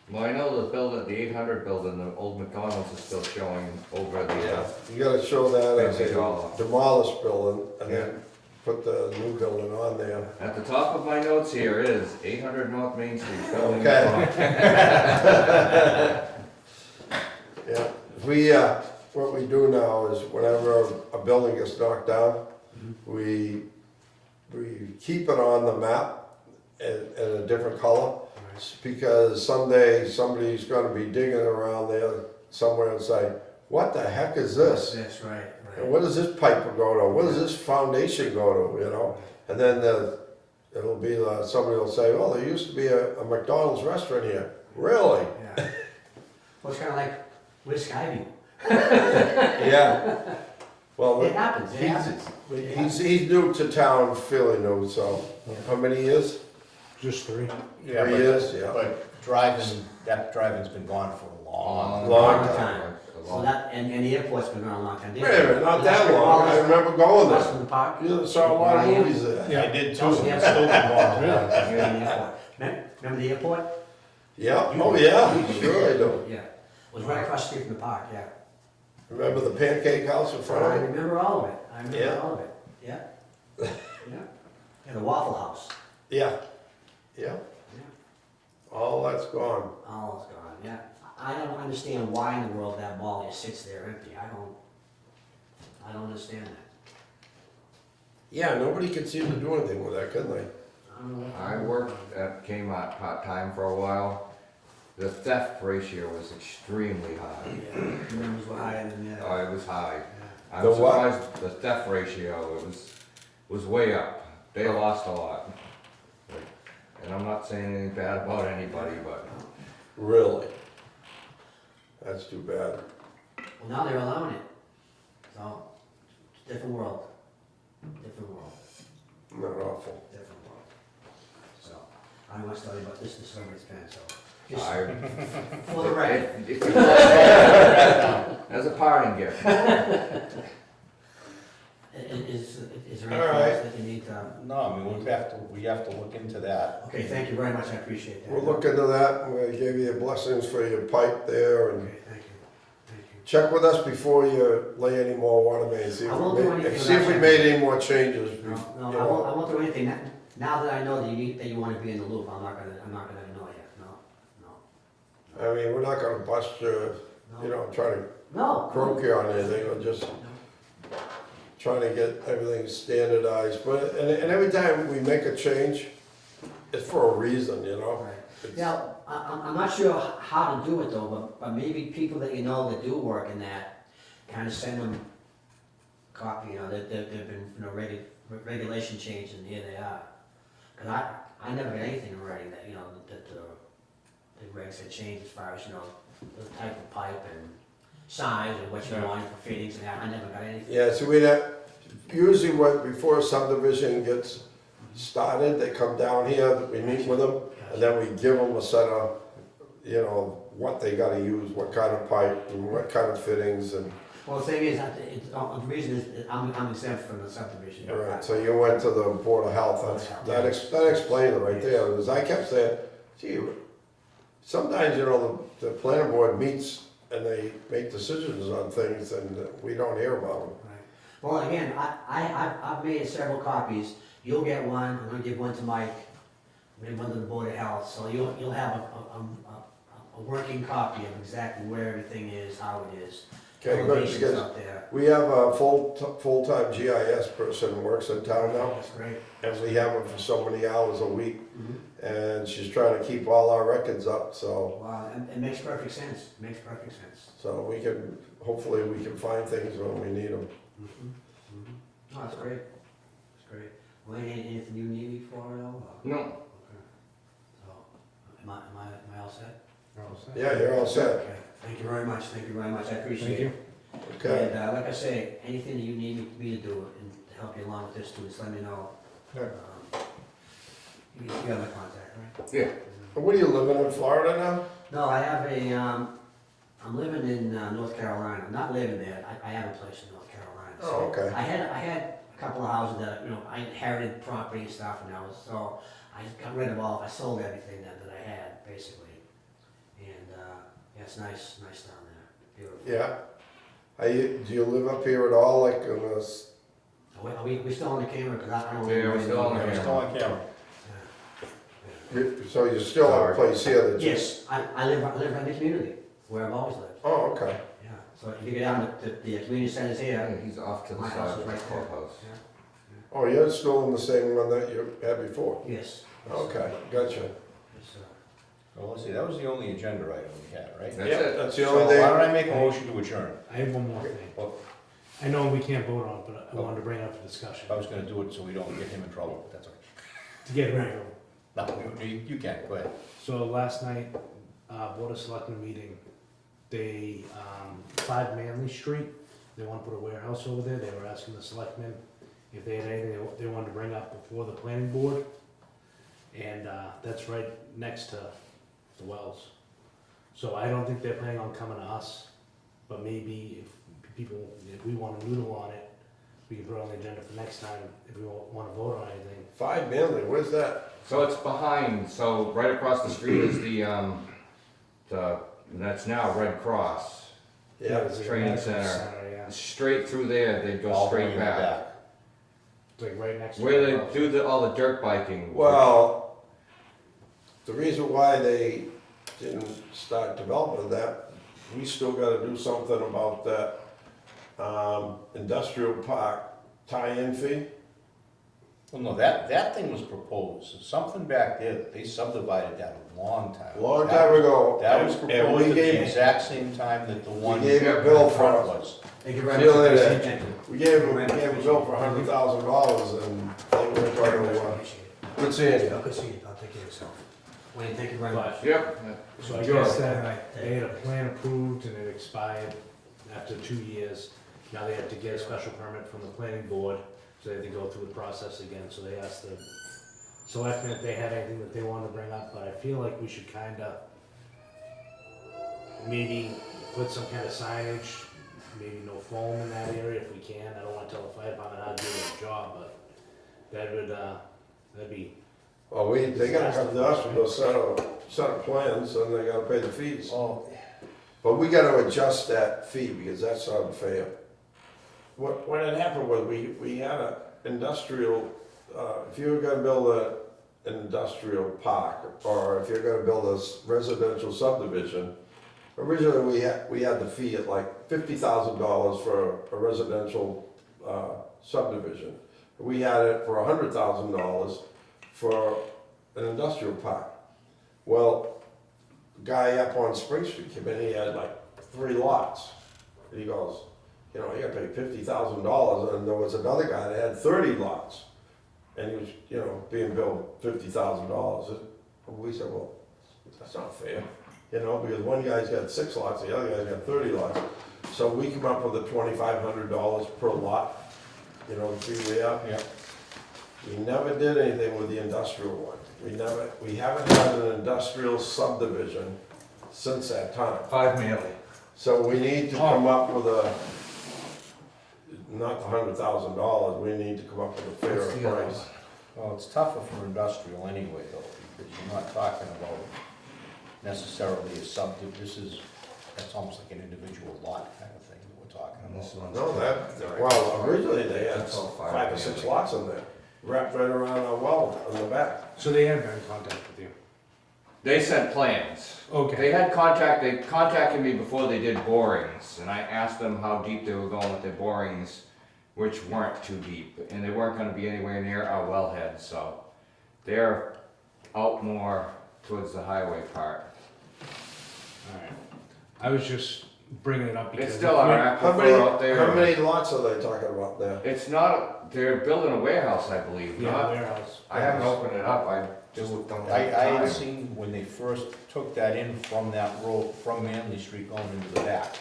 Well, I know the building, the 800 building, the old McDonald's is still showing over the, You gotta show that as Maybe a all. demolished building and then put the new building on there. at the top of my notes here is 800 North Main Street, building. Okay. Yeah, what we do now is whenever a building gets knocked down, we keep it on the map in a different color. Because someday somebody's gonna be digging around there somewhere and say, what the heck is this? That's right, And what does this pipe go to? What does this foundation go to, you know? And then it'll be, somebody will say, oh, there used to be a McDonald's restaurant here. Really? Yeah. Well, it's kind of like with Skyview. Yeah. Well, It happens, it happens. he's new to town, fairly new, so, how many years? just 3. Yeah, 3 years, yeah. But that driving's been gone for a long. Long time. time. So that, and the airport's been around a long time. Wait a minute, not that long, I remember going Across there. from the park. You saw a lot of movies there. I did too, Yeah. it's still been gone. Here in the airport. Remember the airport? Yeah, oh yeah, sure I do. Yeah. It was right across the street from the park, yeah. Remember the pancake house in front I of it? remember all of it. I remember Yeah. all of it. Yeah. Yeah. Yeah, the Waffle House. Yeah, yeah, Yeah. all that's gone. Oh, it's gone, yeah. I don't understand why in the world that mall just sits there empty. I don't understand that. Yeah, nobody can seem to do anything with that, can they? I don't know what. I worked at Kmart part-time for a while. The theft ratio was extremely high. Yeah, the numbers were higher than that. Oh, it was high. Yeah. I'm The what? surprised the theft ratio, it was way up. They lost a lot. And I'm not saying anything bad about anybody, but Really? That's too bad. Well, now they're allowing it. So, it's a different world. Different world. Not awful. Different world. So, I don't want to tell you about this service plan, so. I, Just for the record. if you as a parting gift. Is there All anything right. else that you need to? No, I mean, we have to look into that. Okay, thank you very much, I appreciate that. We'll look into that, and we gave you the blessings for your pipe there, and Okay, thank you, thank you. check with us before you lay any more water mains. See if I we won't do made- anything See if we without made any more changes. No, you I know. won't do anything, now that I know that you want to be in the loop, I'm not gonna annoy you, no. I mean, we're not gonna bust you, No. you know, try to No. croaky on anything, we're just trying to get everything standardized, but, and every time we make a change, it's for a reason, you know? Right. It's- Now, I'm not sure how to do it though, but maybe people that you know that do work in that, kind of send them copy, you know, that there've been, you know, regulation change and here they are. Cause I never got anything in writing that, you know, that the regs had changed as far as, you know, the type of pipe and size and what you want for fittings and that, I never got anything. Yeah, so usually before a subdivision gets started, they come down here, we meet with them, and then we give them a set of, you know, what they gotta use, what kind of pipe, and what kind of fittings, and, Well, the thing is, the reason is, I'm exempt from the subdivision. right, so you went to the Board of Health, that explained it right there, because I kept saying, gee, sometimes, you know, the planning board meets and they make decisions on things and we don't hear about them. Right. Well, again, I've made several copies. You'll get one, I'm gonna give one to Mike, I'm gonna give one to the Board of Health, so you'll have a working copy of exactly where everything is, how it is. Okay, good, Elevations because up there. we have a full-time GIS person who works in town now, That's great. and we have her for so many hours a week, Mhm. and she's trying to keep all our records up, so, Wow, it makes perfect sense, it makes perfect sense. hopefully we can find things when we need them. Oh, that's great, that's great. Well, anything you need me for at all? No, Okay. So, am I all set? Yeah, you're all set, Okay, thank you very much, I appreciate Thank it. you. okay? And like I say, anything that you need me to do and to help you along with this too, just let me know. Yeah. You got my contact, right? yeah, What are you living in Florida now? No, I have I'm living in North Carolina, I'm not living there, I have a place in North Carolina. So Oh, okay. I had a couple of houses that, you know, I inherited property and stuff and so I got rid of I sold everything that I had, basically. And, yeah, it's nice down there, beautiful. Yeah. Do you live up here at all, like in this? Are we still on the camera? 'Cause I don't. Yeah, we're still on the We're still on camera. So you still have a place here that you? Yes, I live right in the community, where I've always lived. Oh, okay. Yeah, so if you go down to the community centers here, he's off to the My side house of is the right there. clubhouse. Oh, you're still in the same one that you had before? yes. Okay, gotcha. Yes, sir. Well, let's see, that was the only agenda item we had, right? That's Yeah, it. that's the So only why don't thing. I make a motion to adjourn? I have one more thing. Well, I know we can't vote on, it, but I wanted to bring it up for discussion. I was gonna do it so we don't get him in trouble, but that's okay. To get rid of it. No, you can, go ahead. So last night, Board of Selectmen meeting, they, 5 Manley Street, they want to put a warehouse over there. They were asking the selectmen if they had anything they wanted to bring up before the planning board. And, that's right next to the wells. So I don't think they're planning on coming to us, but maybe if we want to noodle on it, we can put it on the agenda for next time if we want to vote on anything. 5 Manley, where's that? So it's behind, so right across the street is that's now Red Cross. Yeah, It's a training medical center. Yeah, Straight through there, they go All the way straight in the back. it's like right next to. Where the they house. do all the dirt biking. well, the reason why they didn't start development of that, we still gotta do something about that, industrial park tie-in fee. Well, no, that thing was proposed, something back there, that they subdivided that a long time. Long time ago. That was and proposed we at the gave, exact same time that the one. gave a bill in front for- was. Thank you very See you much. later. Thank you. we gave a bill for $100,000 and they were Very trying much to, appreciate it. good seeing you. Good seeing you, I'll take care of yourself. Wayne, thank you very much. But, Yep. so I Sure. guess All that right. they had a plan approved and it expired after 2 years. Now they have to get a special permit from the planning board, so they have to go through the process again. So they asked the selectmen if they had anything that they wanted to bring up, but I feel like we should kinda maybe put some kind of signage, maybe no foam in that area if we can. I don't wanna tell the fire department how to do their job, but that'd be, Well, they gotta come to us with a set of plans and they gotta pay the fees. Oh, But we gotta adjust that fee because that's unfair. What had happened was we had a industrial, if you were gonna build an industrial park or if you're gonna build a residential subdivision, originally we had the fee at like $50,000 for a residential subdivision. We had it for $100,000 for an industrial park. Well, the guy up on Spring Street came in, he had like 3 lots. And he goes, you know, you gotta pay $50,000, and there was another guy that had 30 lots. And he was, you know, being billed $50,000. And we said, well, that's not fair, you know, because one guy's got 6 lots, the other guy's got 30 lots. So we come up with a $2,500 per lot, you know, the fee we have. Yeah. We never did anything with the industrial one. We haven't had an industrial subdivision since that time. 5 Manley. So we need to come up with not the $100,000, we need to come up with a fairer What's the other price. Well, it's tougher for industrial anyway though, because you're not talking about necessarily a subdivision. That's almost like an individual lot kind of thing that we're talking And this about. one's. Well, originally they had That's all 5 or 6 family. lots in there, wrapped right around our well on the back. So they have been in contact with you? They sent plans. Okay. They contacted me before they did borings, and I asked them how deep they were going with their borings, which weren't too deep, and they weren't gonna be anywhere near our wellhead, so they're out more towards the highway part. Alright. I was just bringing it up because. It's still our How aquifer out there. many lots are they talking about there? It's not, they're building a warehouse, I believe, Yeah, not, warehouse. I haven't opened it up, I just don't I have had time. seen when they first took that in from that road, from Manley Street going into the back.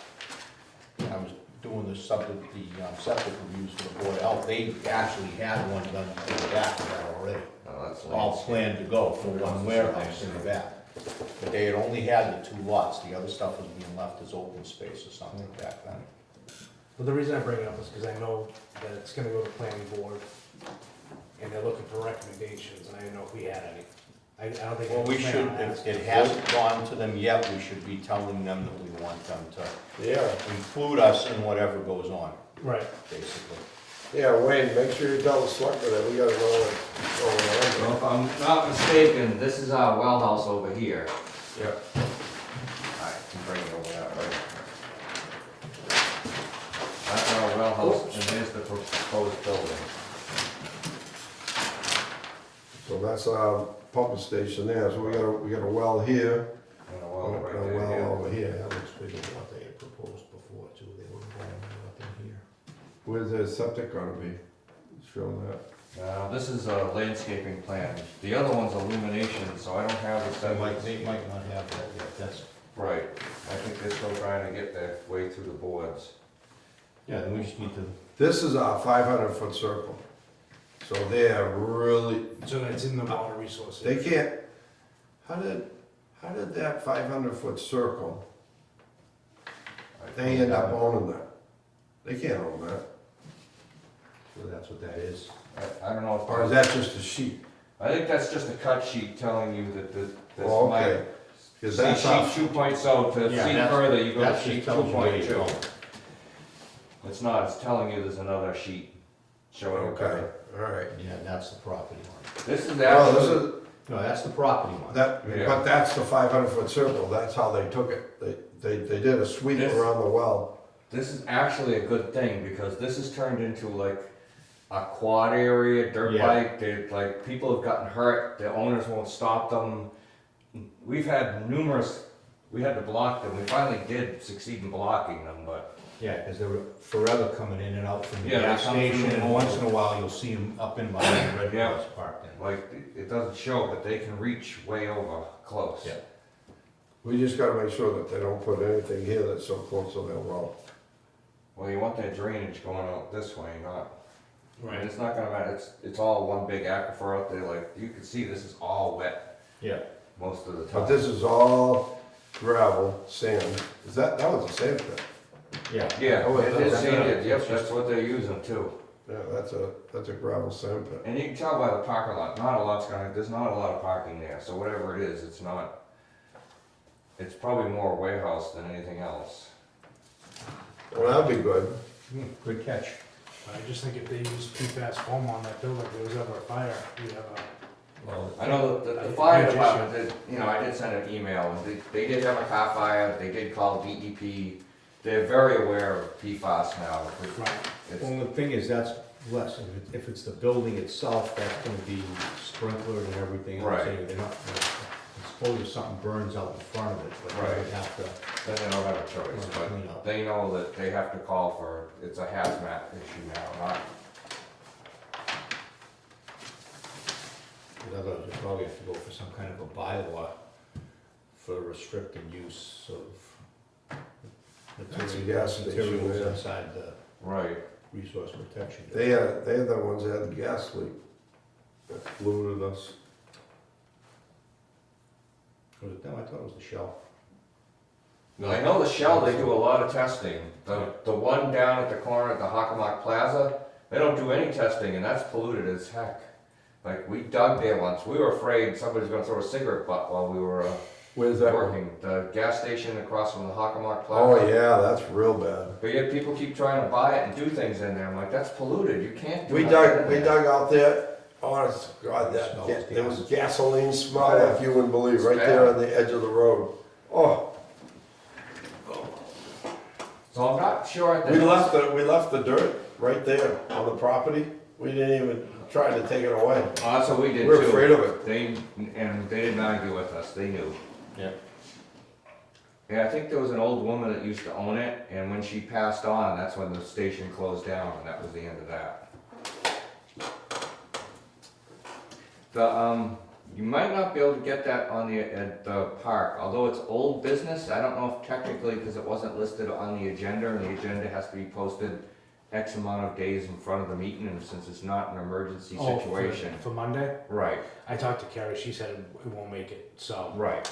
I was doing the septic reviews for the Board of Health, they actually had one done in the back of that already. Oh, that's All landscape. planned to go for one warehouse in the back. But they had only had the 2 lots, the other stuff was being left as open space or something back then. Well, the reason I bring it up is because I know that it's gonna go to planning board, and they're looking for recommendations, and I didn't know if we had any. I don't think. Well, we plan should, on if asking. it hasn't gone to them yet, we should be telling them that we want them to Yeah, include us in whatever goes on, Right. basically. yeah, Wayne, make sure you tell the selectmen that we gotta know what's going So on. if I'm not mistaken, this is our well house over here. Yep. I can bring it over that way. That's our well house, and there's the proposed building. So that's our pumping station there, so we got a well here, And a and well a right well there, yeah. over here. That looks bigger than what they had proposed before too, they were going up in here. Where's the septic gonna be? Show that. This is a landscaping plan. The other one's illumination, so I don't have the They might not have that yet, that's, Right, I think they're still trying to get their way through the boards. yeah, then we just need to, This is our 500-foot circle. So they are really, So that's in the water resources. they can't, how did that 500-foot circle, they end up owning that? They can't own that. so that's what that is. I don't know if. Or is that just a sheet? I think that's just a cut sheet telling you that this Oh, might. okay. 'Cause See that's sheet our, 2.0, to Yeah, see that's- further, you go to That sheet just tells you where you 2.2. go. It's not, it's telling you there's another sheet showing. okay, all right. Yeah, that's the property line. This is Well, this actually, is, No, that's the property line. that, Yeah. but that's the 500-foot circle, that's how they took it. They did a sweep This- around the well. this is actually a good thing, because this has turned into like a quad area, dirt Yeah. bike, like, people have gotten hurt, the owners won't stop them. We've had numerous, we had to block them, we finally did succeed in blocking them, but Yeah, because they were forever coming in and out from the Yeah, they gas come through station, and the once wall. in a while, you'll see them up in behind the red Yeah. cars parked in. like, it doesn't show, but they can reach way over close. Yeah. We just gotta make sure that they don't put anything here that's so close to their well. Well, you want that drainage going out this way, not, I mean, Right. it's not gonna matter, it's all one big aquifer out there, like, you can see this is all wet Yeah. most of the time. But this is all gravel, sand. That was a sand pit. Yeah. Yeah, Oh, it is that's- sanded, yep, that's what they're using too. Yeah, that's a gravel sand pit. And you can tell by the parking lot, there's not a lot of parking there, so whatever it is, it's probably more warehouse than anything else. Well, that'd be good. Good catch. I just think if they use PFAS foam on that building, if there was ever a fire, you'd have Well, I know that the fire department did, you know, I did send an email, and they did have a car fire, they did call DEP. They're very aware of PFAS now. Right. It's- well, the thing is, that's less, if it's the building itself, that's gonna be sprinklered and everything else. Right. Anyway, they're not, suppose if something burns out in front of it, but they would Right. have to. Then they don't have a choice, Clean but up. they know that they have to call for, it's a hazmat issue now, not, Otherwise, you probably have to go for some kind of a bylaw for restricted use of That's a gas station, materials yeah. inside the right. resource protection. they're the ones that had the gas leak that polluted us. Was it them? I thought it was the Shell. I know the Shell, they do a lot of testing. The one down at the corner at the Hockomock Plaza, they don't do any testing, and that's polluted as heck. Like, we dug there once, we were afraid somebody's gonna throw a cigarette butt while we were Where's that? working. The gas station across from the Hockomock Oh, Plaza. yeah, that's real bad. But yet people keep trying to buy it and do things in there, I'm like, that's polluted, you can't do We nothing in we there. dug out there, honest to God, there was gasoline smell like you wouldn't believe, right there on the edge of the road. Oh, So I'm not sure. that- we left the dirt right there on the property. We didn't even try to take it away. Oh, that's what we did too. We're afraid of it. They didn't argue with us, they knew. Yeah. Yeah, I think there was an old woman that used to own it, and when she passed on, that's when the station closed down, and that was the end of that. You might not be able to get that at the park, although it's old business, I don't know if technically, because it wasn't listed on the agenda, and the agenda has to be posted X amount of days in front of the meeting, and since it's not an emergency Oh, situation. For Monday? Right, I talked to Carrie, she said it won't make it, so. right.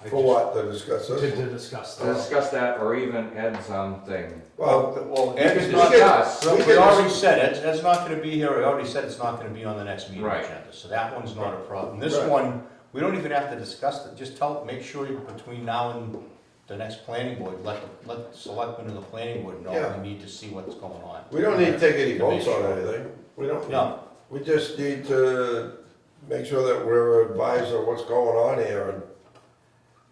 I For just- what, to discuss To this? discuss To that. discuss that, or even Ed's thing. Well, Ed is can not, discuss. we already said, Ed's not gonna be here, we already said it's not gonna be on the next meeting Right. agenda, so that one's not a problem. This Right. one, we don't even have to discuss it, just make sure between now and the next planning board, let the selectmen and the planning board know Yeah. we need to see what's going on. We don't need to take any To make votes on sure. anything. We don't, No, we just need to make sure that we're advised of what's going on here and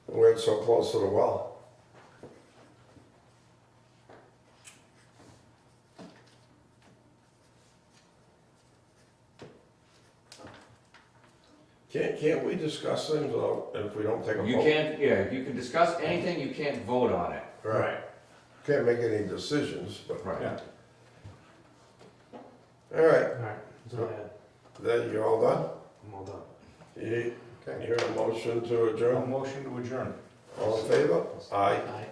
we're so close to the well. Can't we discuss things without, if we don't take a vote? You can't, yeah, you can discuss anything, you can't vote on it. Right. Can't make any decisions, but, Right. yeah. all right, Alright, that's all I had. then you're all done? I'm all done. You Okay. hear a motion to A adjourn? motion to adjourn. All in favor? Aye. Aye.